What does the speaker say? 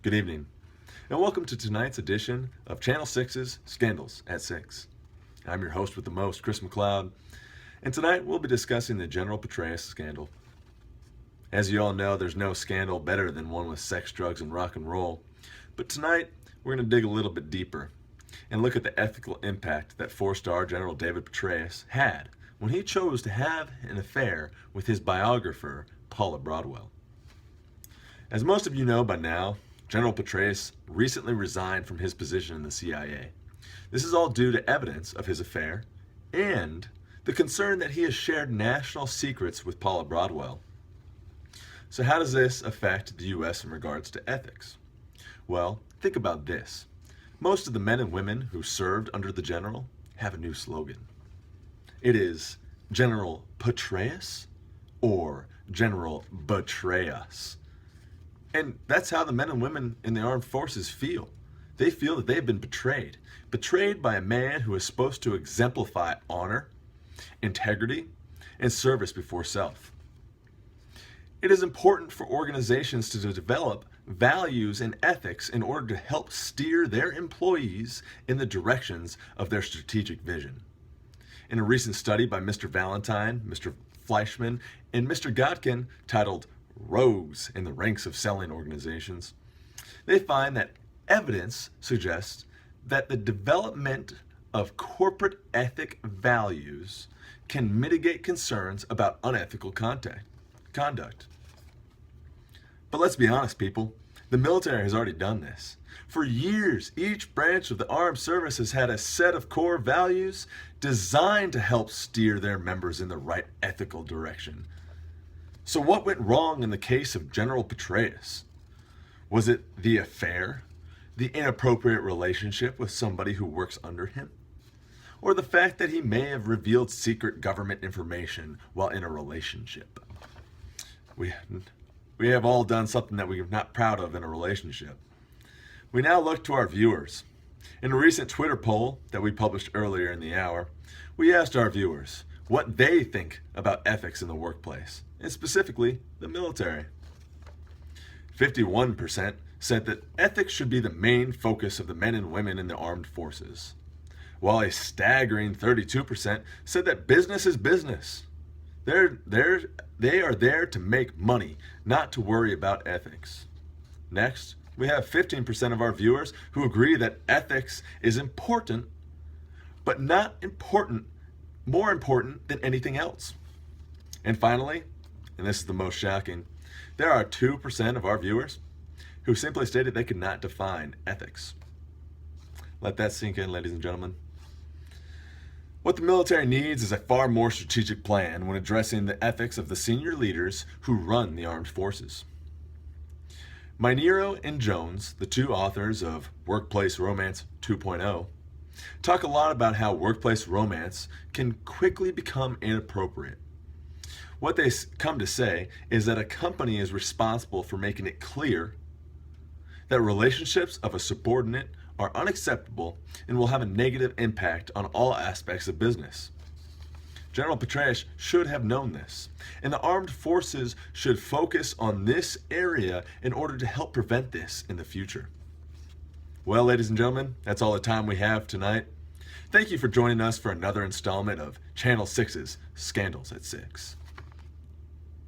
Good evening, and welcome to tonight's edition of Channel 6's Scandals at 6. I'm your host with the most, Chris McLeod, and tonight we'll be discussing the General Petraeus scandal. As you all know, there's no scandal better than one with sex, drugs, and rock and roll, but tonight we're going to dig a little bit deeper and look at the ethical impact that four-star General David Petraeus had when he chose to have an affair with his biographer, Paula Broadwell. As most of you know by now, General Petraeus recently resigned from his position in the CIA. This is all due to evidence of his affair and the concern that he has shared national secrets with Paula Broadwell. So how does this affect the U.S. in regards to ethics? Well, think about this. Most of the men and women who served under the general have a new slogan. It is General Petraeus or General Betray Us. And that's how the men and women in the armed forces feel. They feel that they've been betrayed. Betrayed by a man who is supposed to exemplify honor, integrity, and service before self. It is important for organizations to develop values and ethics in order to help steer their employees in the directions of their strategic vision. In a recent study by Mr. Valentine, Mr. Fleischman, and Mr. Godkin titled Rogues in the Ranks of Selling Organizations, they find that evidence suggests that the development of corporate ethic values can mitigate concerns about unethical conduct. But let's be honest, people, the military has already done this. For years, each branch of the armed service has had a set of core values designed to help steer their members in the right ethical direction. So what went wrong in the case of General Petraeus? Was it the affair, the inappropriate relationship with somebody who works under him, or the fact that he may have revealed secret government information while in a relationship? We have all done something that we're not proud of in a relationship. We now look to our viewers. In a recent Twitter poll that we published earlier in the hour, we asked our viewers what they think about ethics in the workplace, and specifically the military. 51% said that ethics should be the main focus of the men and women in the armed forces, while a staggering 32% said that business is business. They are there to make money, not to worry about ethics. Next, we have 15% of our viewers who agree that ethics is important, but not more important than anything else. And finally, and this is the most shocking, there are 2% of our viewers who simply stated they could not define ethics. Let that sink in, ladies and gentlemen. What the military needs is a far more strategic plan when addressing the ethics of the senior leaders who run the armed forces. Mineiro and Jones, the two authors of Workplace Romance 2.0, talk a lot about how workplace romance can quickly become inappropriate. What they come to say is that a company is responsible for making it clear that relationships of a subordinate are unacceptable and will have a negative impact on all aspects of business. General Petraeus should have known this, and the armed forces should focus on this area in order to help prevent this in the future. Well, ladies and gentlemen, that's all the time we have tonight. Thank you for joining us for another installment of Channel 6's Scandals at 6.